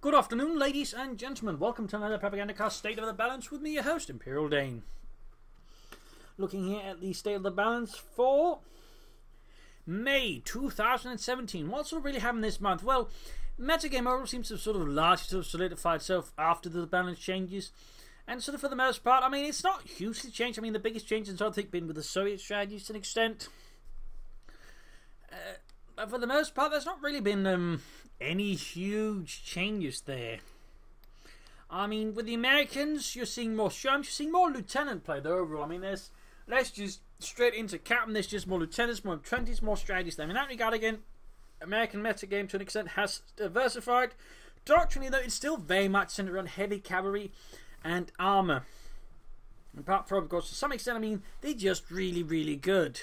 Good afternoon, ladies and gentlemen. Welcome to another Propagandacast State of the Balance with me, your host, Imperial Dane. Looking here at the State of the Balance for May 2017. What's really happened this month? Well, metagame overall seems to have largely solidified itself after the balance changes. And for the most part, I mean, it's not hugely changed. I mean, the biggest change has, I think, been with the Soviet strategies to an extent. But for the most part, there's not really been any huge changes there. I mean, with the Americans, you're seeing more Shermans, you're seeing more lieutenant play though overall. I mean, there's less just straight into captain, there's just more lieutenants, more 20s, more strategies there. In that regard, again, American metagame to an extent has diversified. Doctrinally, though, it's still very much centered around heavy cavalry and armor. Apart from, of course, to some extent, I mean, they're just really, really good.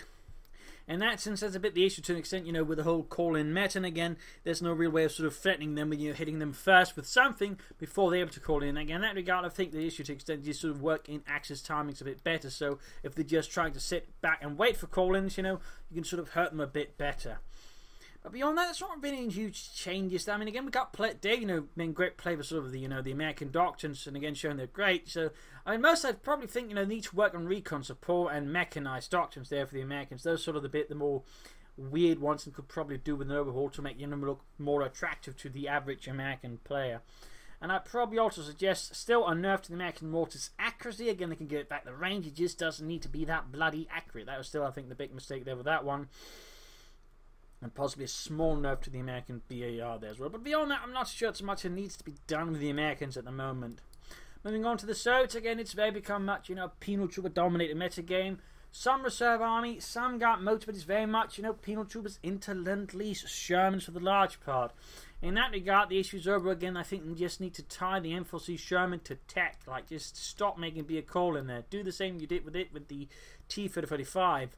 In that sense, that's a bit the issue to an extent, with the whole call-in meta. And again, there's no real way of threatening them when you're hitting them first with something before they're able to call in. Again, in that regard, I think the issue to an extent is work in access timings a bit better. So if they're just trying to sit back and wait for call-ins, you can hurt them a bit better. But beyond that, there's not been any huge changes. I mean, again, we got Dave, being great play for the American doctrines, and again showing they're great. So, I mean, most I'd probably think need to work on recon support and mechanized doctrines there for the Americans. Those the more weird ones, and could probably do with an overhaul to make them look more attractive to the average American player. And I'd probably also suggest still a nerf to the American mortar's accuracy. Again, they can get back the range. It just doesn't need to be that bloody accurate. That was still, I think, the big mistake there with that one. And possibly a small nerf to the American BAR there as well. But beyond that, I'm not sure so much it needs to be done with the Americans at the moment. Moving on to the Soviets, again, it's very become much, penal trooper dominated metagame. Some reserve army, some got motor, but it's very much, penal troopers into Lend-Lease, Shermans for the large part. In that regard, the issue's over again. I think we just need to tie the M4C Sherman to tech. Like, just stop making it be a call in there. Do the same you did with the T-3035.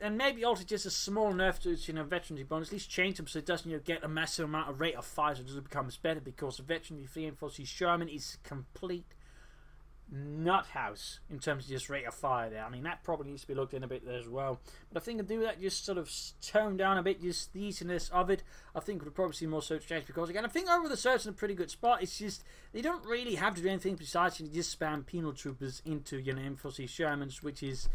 And maybe also just a small nerf to its, veterancy bonus. At least change them so it doesn't, get a massive amount of rate of fire, so it becomes better, because the veterancy free M4C Sherman is complete nut house in terms of just rate of fire there. I mean, that probably needs to be looked in a bit there as well. But I think to do that, just tone down a bit, just the easiness of it. I think we'll probably see more search strategy, because again, I think over the search in a pretty good spot. It's just they don't really have to do anything besides just spam penal troopers into M4C Shermans, which is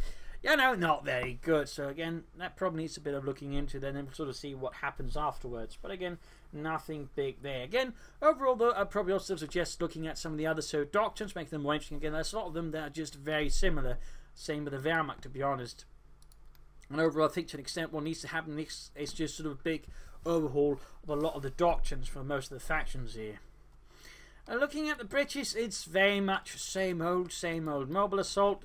not very good. So again, that probably needs a bit of looking into. Then we'll see what happens afterwards. But again, nothing big there. Again, overall though, I'd probably also suggest looking at some of the other doctrines, making them more interesting. Again, there's a lot of them that are just very similar. Same with the Wehrmacht, to be honest. And overall, I think to an extent what needs to happen next is just a big overhaul of a lot of the doctrines for most of the factions here. Looking at the British, it's very much same old mobile assault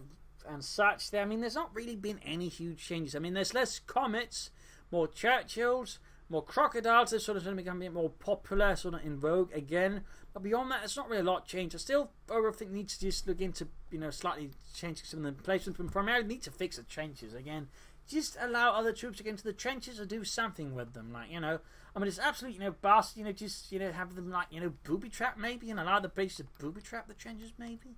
and such. I mean, there's not really been any huge changes. I mean, there's less comets, more Churchills, more crocodiles. They're going to become a bit more popular, in vogue again. But beyond that, it's not really a lot changed. I still think needs to just look into, slightly changing some of the placements, but primarily need to fix the trenches again. Just allow other troops to get into the trenches or do something with them. Like, I mean, it's absolutely, bastard, just, have them, booby trap maybe, and allow the British to booby trap the trenches maybe.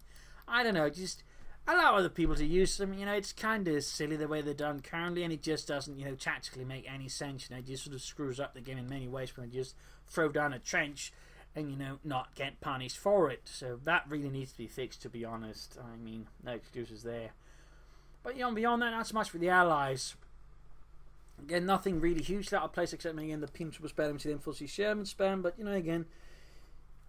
I don't know, just allow other people to use them. It's kind of silly the way they're done currently, and it just doesn't, tactically make any sense. It just screws up the game in many ways when they just throw down a trench and, not get punished for it. So that really needs to be fixed, to be honest. I mean, no excuses there. But, beyond that, not so much for the Allies. Again, nothing really huge out of place, except, again, the penal trooper spam into the M4C Sherman spam. But, again,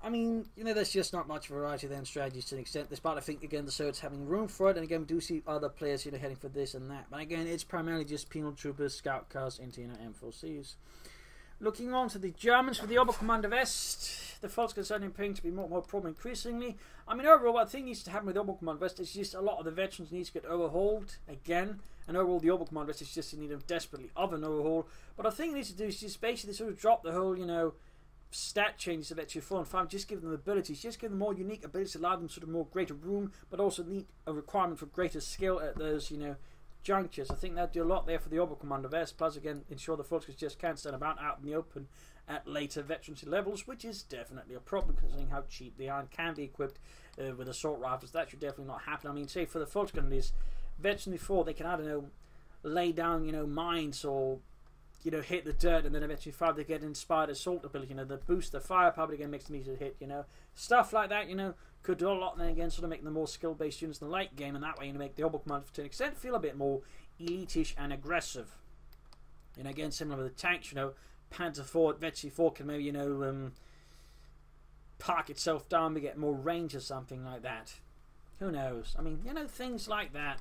I mean, there's just not much variety there in strategies to an extent, despite I think, again, the Soviets having room for it, and again, we do see other players, heading for this and that. But again, it's primarily just penal troopers, scout cars into, M4Cs. Looking on to the Germans for the Oberkommando West, the Volkskongress are appearing to be more problem increasingly. I mean, overall, what I think needs to happen with the Oberkommando West is just a lot of the veterans need to get overhauled again. And overall, the Oberkommando West is just in need of desperately of an overhaul. But I think it needs to do is just basically drop the whole, stat changes of Veteran 4 and 5, just give them abilities, just give them more unique abilities, allow them more greater room, but also need a requirement for greater skill at those, junctures. I think that'd do a lot there for the Oberkommando West, plus again, ensure the Volkskongress just can't stand about out in the open at later veterancy levels, which is definitely a problem considering how cheap they are and can be equipped with assault rifles. That should definitely not happen. I mean, say for the Volkskongress, veterancy 4, they can, I don't know, lay down, mines or you know, hit the dirt and then eventually fire to get inspired assault ability, you know, the boost the firepower again makes them easier to hit, you know, stuff like that, you know, could do a lot. And then again, sort of make them more skill-based units in the late game, and that way, you know, make the Oberkommando to an extent feel a bit more elitish and aggressive. And again, similar with the tanks, you know, Panzer IV, Vetsi 4 can maybe, you know, park itself down to get more range or something like that. Who knows? I mean, you know, things like that.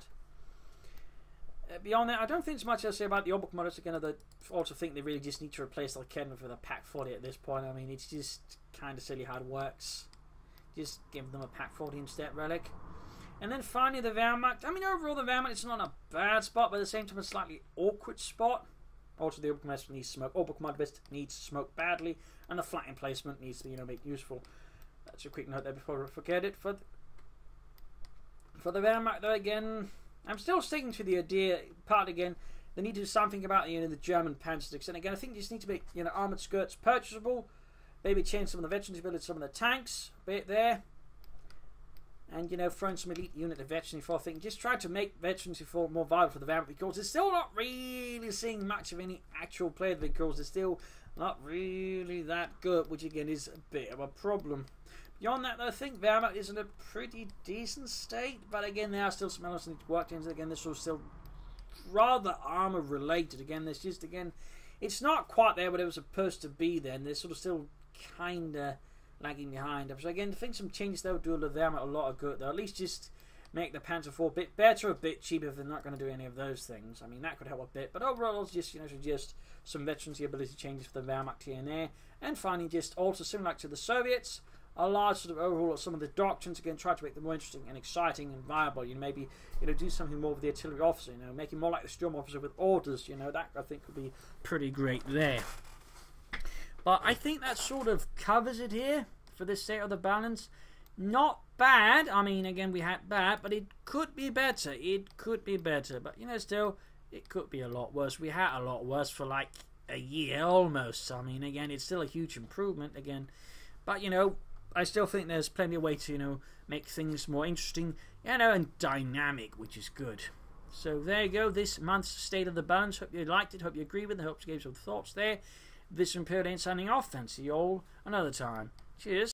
Beyond that, I don't think as much as I say about the Oberkommandos. Again, I also think they really just need to replace the Kedmith with a Pack 40 at this point. I mean, it's just kind of silly how it works. Just give them a Pack 40 instead, relic. And then finally, the Wehrmacht. I mean, overall, the Wehrmacht is not a bad spot, but at the same time, a slightly awkward spot. Also, the Oberkommando needs smoke. Oberkommando needs smoke badly, and the flat emplacement needs to be, you know, made useful. That's a quick note there before I forget it. For the Wehrmacht, though, again, I'm still sticking to the idea. Part again, they need to do something about, you know, the German Panzers. And again, I think you just need to make, you know, armored skirts purchasable. Maybe change some of the veterans ability, some of the tanks a bit there. And, you know, throw in some elite unit of veterans before I think. Just try to make veterans before more viable for the Wehrmacht, because it's still not really seeing much of any actual play, because they're still not really that good, which again is a bit of a problem. Beyond that, though, I think Wehrmacht is in a pretty decent state, but again, there are still some elements that need to work into. Again, this was still rather armor related. Again, there's just, again, it's not quite there, but it was supposed to be there, and they're sort of still kind of lagging behind. So again, I think some changes there would do the Wehrmacht a lot of good. They'll at least just make the Panzer IV a bit better, a bit cheaper if they're not going to do any of those things. I mean, that could help a bit, but overall, it's just, you know, suggest some veterancy ability changes for the Wehrmacht here and there. And finally, just also similar to the Soviets, a large sort of overhaul of some of the doctrines. Again, try to make them more interesting and exciting and viable. You know, maybe, you know, do something more with the artillery officer. You know, make him more like the Sturm officer with orders. You know, that I think would be pretty great there. But I think that sort of covers it here for this state of the balance. Not bad. I mean, again, we had bad, but it could be better. It could be better. But, you know, still, it could be a lot worse. We had a lot worse for like a year almost. I mean, again, it's still a huge improvement again. But, you know, I still think there's plenty of way to, you know, make things more interesting, you know, and dynamic, which is good. So there you go, this month's State of the Balance. Hope you liked it, hope you agree with it, hope you gave some thoughts there. This is Imperial signing off, and see you all another time. Cheers.